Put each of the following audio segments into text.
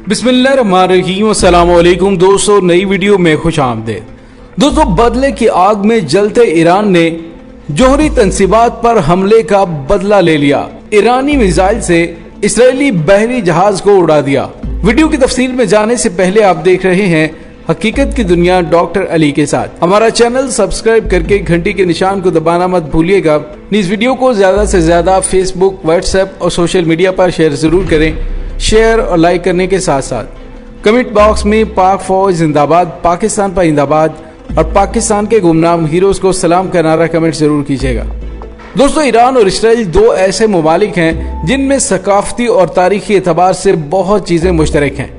बिस्मिल्लाहिर्रहमानिर्रहीम। अस्सलाम वालेकुम दोस्तों, नई वीडियो में खुश आमदीद। दोस्तों, बदले की आग में जलते ईरान ने जोहरी तंसीबात पर हमले का बदला ले लिया। ईरानी मिसाइल से इस्राएली बहरी जहाज को उड़ा दिया। वीडियो की तफसील में जाने से पहले आप देख रहे हैं हकीकत की दुनिया डॉक्टर अली के साथ। हमारा चैनल सब्सक्राइब करके घंटी के निशान को दबाना मत भूलिएगा। इस वीडियो को ज्यादा से ज्यादा फेसबुक, व्हाट्सएप और सोशल मीडिया पर शेयर जरूर करें। शेयर और लाइक करने के साथ साथ कमेंट बॉक्स में पाक फौज जिंदाबाद, पाकिस्तान पर जिंदाबाद और पाकिस्तान के गुमनाम हीरोज को सलाम का नारा कमेंट जरूर कीजिएगा। दोस्तों, ईरान और इसराइल दो ऐसे ममालिक हैं जिनमें सकाफती और तारीखी एतबार से बहुत चीजें मुश्तरक हैं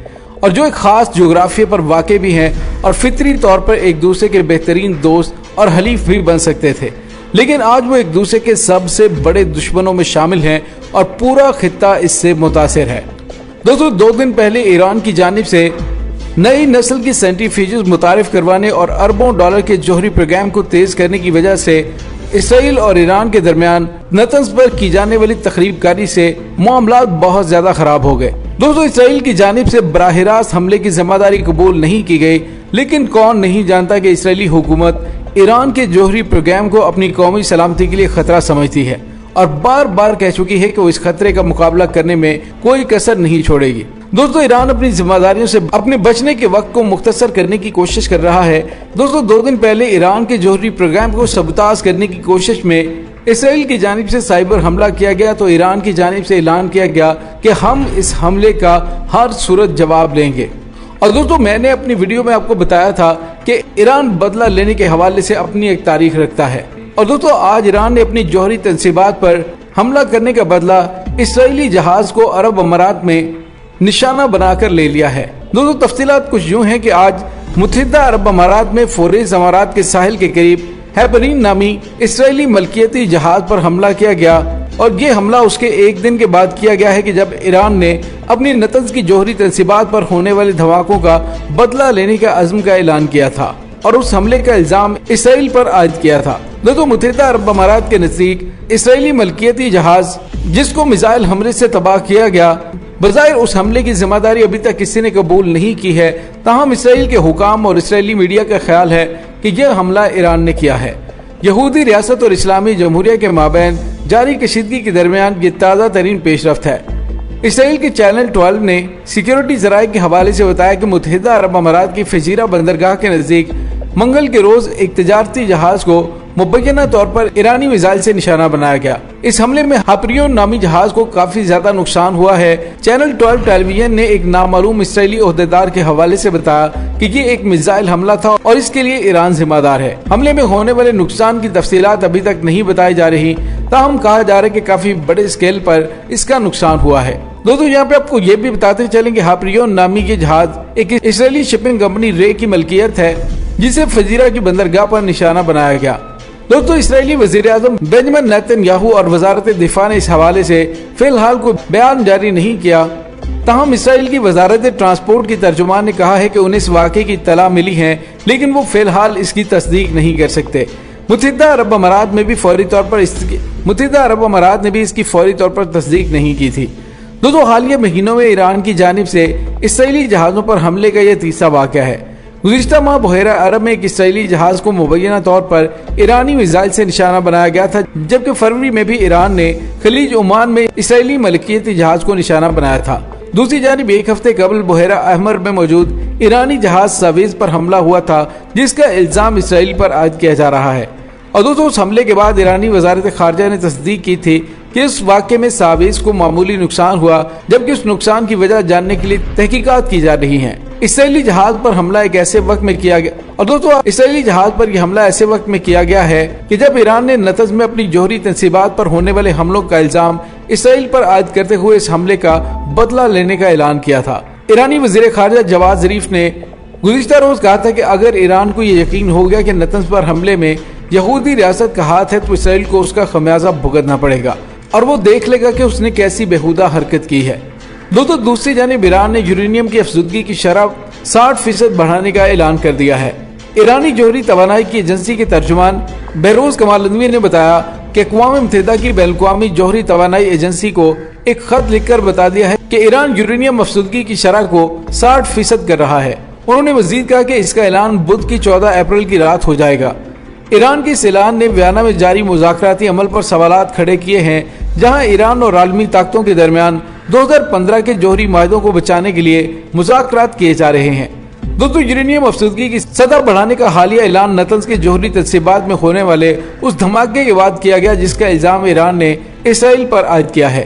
और जो एक खास जोग्राफिया पर वाक़ भी हैं और फितरी तौर पर एक दूसरे के बेहतरीन दोस्त और हलीफ भी बन सकते थे, लेकिन आज वो एक दूसरे के सबसे बड़े दुश्मनों में शामिल हैं और पूरा खित्ता इससे मुतासिर है। दोस्तों, 2 दिन पहले ईरान की जानिब से नई नस्ल की सेंट्रीफ्यूजेस मुतारिफ करवाने और अरबों डॉलर के जोहरी प्रोग्राम को तेज करने की वजह से इसराइल और ईरान के दरमियान नतंज पर की जाने वाली तखरीबकारी से मामलात बहुत ज्यादा खराब हो गए। दोस्तों, इसराइल की जानिब से बराह रास्त हमले की जिम्मेदारी कबूल नहीं की गई, लेकिन कौन नहीं जानता कि इसराइली हुकूमत ईरान के जोहरी प्रोग्राम को अपनी कौमी सलामती के लिए खतरा समझती है और बार बार कह चुकी है कि वो इस खतरे का मुकाबला करने में कोई कसर नहीं छोड़ेगी। दोस्तों, ईरान अपनी जिम्मेदारियों से अपने बचने के वक्त को मुख्तसर करने की कोशिश कर रहा है। दोस्तों, 2 दिन पहले ईरान के जोहरी प्रोग्राम को सबताज करने की कोशिश में इसराइल की जानिब से साइबर हमला किया गया तो ईरान की जानिब से ऐलान किया गया कि हम इस हमले का हर सूरत जवाब लेंगे। और दोस्तों, मैंने अपनी वीडियो में आपको बताया था कि ईरान बदला लेने के हवाले से अपनी एक तारीख रखता है और दोस्तों, आज ईरान ने अपनी जोहरी तंसीबात पर हमला करने का बदला इसराइली जहाज को अरब अमारात में निशाना बनाकर ले लिया है। दोस्तों, तफसीलात कुछ यूं हैं कि आज मुत्तहिदा अरब अमारात में फोरेज अमारात के साहिल के करीब हैबरीन नामी इसराइली मलकियती जहाज पर हमला किया गया और ये हमला उसके 1 दिन के बाद किया गया है कि जब ईरान ने अपनी नतंज की जोहरी तंसीबात पर होने वाले धमाकों का बदला लेने का अज़्म का ऐलान किया था और उस हमले का इल्जाम इसराइल पर आयद किया था। दोस्तों, मुत्तहिदा अरब अमारात के नजदीक इसराइली मलकियती जहाज जिसको मिसाइल हमले से तबाह किया गया, बज़ाहिर उस हमले की जिम्मेदारी अभी तक किसी ने कबूल नहीं की है। ताहम इसराइल के हुकाम और इसराइली मीडिया का ख्याल है कि यह हमला ईरान ने किया है। यहूदी रियासत और इस्लामी जमहूरिया के माबैन जारी कशीदगी के दरमियान ये ताज़ा तरीन पेशरफ्त है। इसराइल के चैनल 12 ने सिक्योरिटी जराये के हवाले से बताया कि मुत्तहिदा अरब अमारात की फजीरा बंदरगाह के नजदीक मंगल के रोज एक तजारती जहाज को मुबैना तौर पर ईरानी मिसाइल से निशाना बनाया गया। इस हमले में हापरियोन नामी जहाज को काफी ज्यादा नुकसान हुआ है। चैनल 12 टेलीविजन ने एक नामालूम इसराइली ओहदेदार के हवाले से बताया कि ये एक मिसाइल हमला था और इसके लिए ईरान जिम्मेदार है। हमले में होने वाले नुकसान की तफसीलात अभी तक नहीं बताई जा रही, ताहम कहा जा रहा है कि काफी बड़े स्केल पर इसका नुकसान हुआ है। दोस्तों, यहाँ पे आपको ये भी बताते चलें कि हापरियोन नामी ये जहाज एक इसराइली शिपिंग कंपनी रे की मलकियत है जिसे फजीरा की बंदरगाह पर निशाना बनाया गया। दोस्तों, इसराइली वज़ीर-ए-आज़म बेंजामिन नेतन्याहू और वज़ारत दिफा ने इस हवाले से फिलहाल कोई बयान जारी नहीं किया। ताहम इसराइल की वज़ारत ट्रांसपोर्ट की तर्जुमान ने कहा है कि उन्हें इस वाक़े की इत्तला मिली है, लेकिन वो फिलहाल इसकी तस्दीक नहीं कर सकते। मुत्तहिदा अरब अमारात ने भी फौरी इसकी फौरी तौर पर तस्दीक नहीं की थी। दोस्तों, हालिया महीनों में ईरान की जानिब से इसराइली जहाज़ों पर हमले का यह तीसरा वाक़या है। गुज़िश्ता माह बहरा अरब में एक इसराइली जहाज को मुबैना तौर पर ईरानी मिसाइल से निशाना बनाया गया था, जबकि फरवरी में भी ईरान ने खलीज ओमान में इसराइली मलकियती जहाज को निशाना बनाया था। दूसरी जानिब एक हफ्ते कबल बहरा अहमर में मौजूद ईरानी जहाज सावीज पर हमला हुआ था, जिसका इल्जाम इसराइल पर आयद किया जा रहा है। और दोस्तों, उस हमले के बाद ईरानी वज़ारत खारजा ने तस्दीक की थी कि इस वाक़े में सावीज को मामूली नुकसान हुआ, जबकि उस नुकसान की वजह जानने के लिए तहकीकात की जा रही हैं। इसराइली जहाज पर हमला एक ऐसे वक्त में किया गया और दोस्तों, इसराइली जहाज पर यह हमला ऐसे वक्त में किया गया है कि जब ईरान ने नतंज में अपनी जोहरी तंसीबात पर होने वाले हमलों का इल्जाम इसराइल पर आयद करते हुए इस हमले का बदला लेने का ऐलान किया था। ईरानी वज़ीर खारजा जवाद ज़रीफ ने गुज़िश्ता रोज कहा था कि अगर ईरान को ये यकीन हो गया कि नतंज पर हमले में यहूदी रियासत का हाथ है तो इसराइल को उसका खमियाजा भुगतना पड़ेगा और वो देख लेगा कि उसने कैसी बेहुदा हरकत की है। दोस्तों, दूसरी जानिब ईरान ने यूरेनियम की अफजुदगी की शरह 60% बढ़ाने का ऐलान कर दिया है। ईरानी जोहरी तवानाई की एजेंसी के तर्जुमान बहरोज कमाल नदवी ने बताया कि अक़वाम मुत्तहिदा की बैनुल-अक़वामी जोहरी तवानाई एजेंसी को एक खत लिखकर बता दिया है कि ईरान यूरेनियम अफसुदगी की शरह को 60% कर रहा है। उन्होंने मजीद कहा कि इसका ऐलान बुध की 14 अप्रैल की रात हो जाएगा। ईरान की इस ऐलान ने वियना में जारी मुज़ाकराती अमल पर सवालात खड़े किए हैं, जहां ईरान और आलमी ताकतों के दरमियान 2015 के जौहरी माहदों को बचाने के लिए मुज़ाकरात किए जा रहे हैं। दोस्तों, यूरेनियम अफसुदगी की सतह बढ़ाने का हालिया ऐलान नतंज के जौहरी तनसीबात में होने वाले उस धमाके के बाद किया गया जिसका इल्जाम ईरान ने इसराइल पर आयद किया है।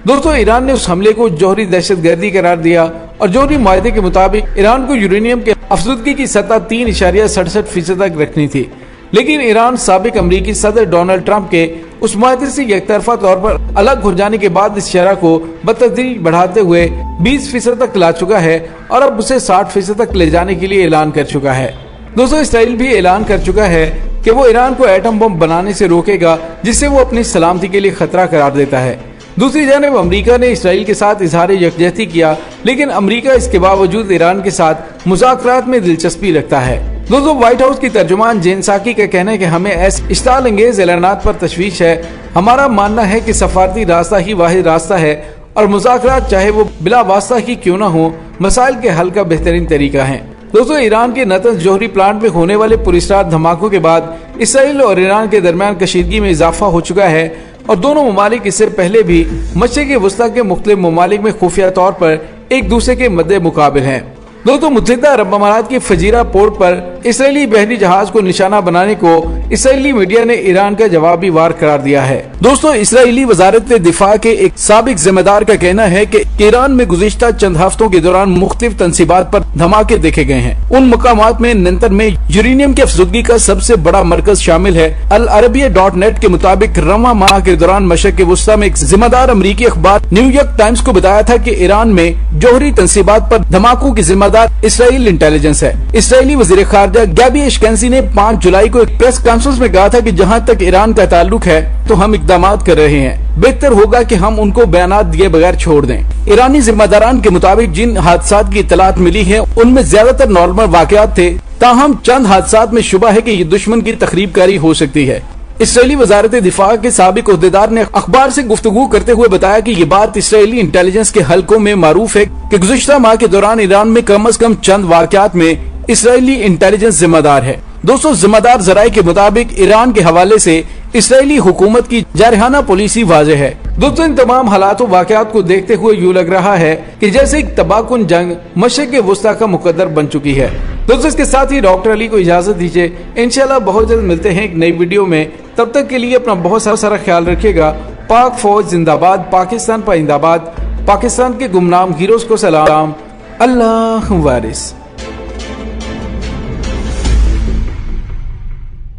दोस्तों, ईरान ने उस हमले को जौहरी दहशतगर्दी करार दिया और जौहरी माहदे के मुताबिक ईरान को यूरेनियम के अफसुदगी की सतह 3.67% तक रखनी थी, लेकिन ईरान साबिक अमरीकी सदर डोनाल्ड ट्रंप के उस माहदे से एकतरफा तौर पर अलग हो जाने के बाद इस शरह को बतदरीज बढ़ाते हुए 20% तक ला चुका है और अब उसे 60% तक ले जाने के लिए ऐलान कर चुका है। दोस्तों, इसराइल भी ऐलान कर चुका है कि वो ईरान को एटम बम बनाने से रोकेगा, जिससे वो अपनी सलामती के लिए खतरा करार देता है। दूसरी जानब अमेरिका ने इसराइल के साथ इजहार यकजहती किया, लेकिन अमेरिका इसके बावजूद ईरान के साथ मुज़ाकरात में दिलचस्पी रखता है। दोस्तों, व्हाइट हाउस की तर्जुमान जेन साकी का कहना है कि हमें ऐसे इश्ताल अंगेज ऐलानात पर तशवीश है। हमारा मानना है कि सफारती रास्ता ही वाहिद रास्ता है और मुज़ाकरात चाहे वो बिला वास्ता ही क्यों न हो, मसाइल के हल का बेहतरीन तरीका है। दोस्तों, ईरान के नतंज जौहरी प्लांट में होने वाले पुरस्कार धमाकों के बाद इसराइल और ईरान के दरमियान कशीदगी में इजाफा हो चुका है और दोनों ममालिक इससे पहले भी मशरिक़ वस्ता के मुख्तलिफ ममालिक में खुफिया तौर पर एक दूसरे के मद्दे मुकाबिल हैं। दोस्तों, मुत्तहिदा अरब अमारात की फजीरा पोर्ट पर इसराइली बहरी जहाज को निशाना बनाने को इसराइली मीडिया ने ईरान का जवाबी वार करार दिया है। दोस्तों, इसराइली वजारत दिफा के एक साबिक जिम्मेदार का कहना है कि ईरान में गुज़िश्ता चंद हफ्तों के दौरान मुख्तलिफ तनसीबात पर धमाके देखे गए हैं। उन मकामात में नंतर में यूरेनियम की अफसुदगी का सबसे बड़ा मरकज शामिल है। अल अरबिया.नेट के मुताबिक रवां माह के दौरान मशरिक़ वस्ता में एक जिम्मेदार अमरीकी अखबार न्यूयॉर्क टाइम्स को बताया था कि ईरान में जौहरी तनसीबात पर धमाकों की जिम्मेदार इसराइल इंटेलिजेंस है। इसराइली वज़ीर खारजा गैबी एशकेंसी ने 5 जुलाई को एक प्रेस कॉन्फ्रेंस में कहा था कि जहां तक ईरान का ताल्लुक है तो हम इक़दामात कर रहे हैं, बेहतर होगा कि हम उनको बयानात दिए बगैर छोड़ दें। ईरानी जिम्मेदारान के मुताबिक जिन हादसात की इत्तलात मिली है उनमें ज्यादातर नॉर्मल वाक़यात थे, ताहम चंद हादसात में शुबा है कि ये दुश्मन की तखरीबकारी हो सकती है। इसराइली वजारत दिफा के साबिक ओहदेदार ने अखबार से गुफ्तगू करते हुए बताया कि ये बात इसराइली इंटेलिजेंस के हलकों में मारूफ है कि गुज़िश्ता माह के दौरान ईरान में कम से कम चंद वाक़यात में इसराइली इंटेलिजेंस जिम्मेदार है। दोस्तों, जिम्मेदार जराये के मुताबिक ईरान के हवाले से इसराइली हुकूमत की जारहाना पॉलिसी वाज़ेह है। दोस्तों, इन तमाम हालात वाक़यात को देखते हुए यूँ लग रहा है कि जैसे एक तबाहकुन जंग मशरिक़ वस्ता का मुकद्दर बन चुकी है। दोस्तों, इसके साथ ही डॉक्टर अली को इजाजत दीजिए। इंशाल्लाह बहुत जल्द मिलते हैं एक नई वीडियो में। तब तक के लिए अपना बहुत सारा ख्याल रखिएगा। पाक फौज जिंदाबाद, पाकिस्तान पाइंदाबाद, पाकिस्तान के गुमनाम हीरोज को सलाम। अल्लाह वारिस।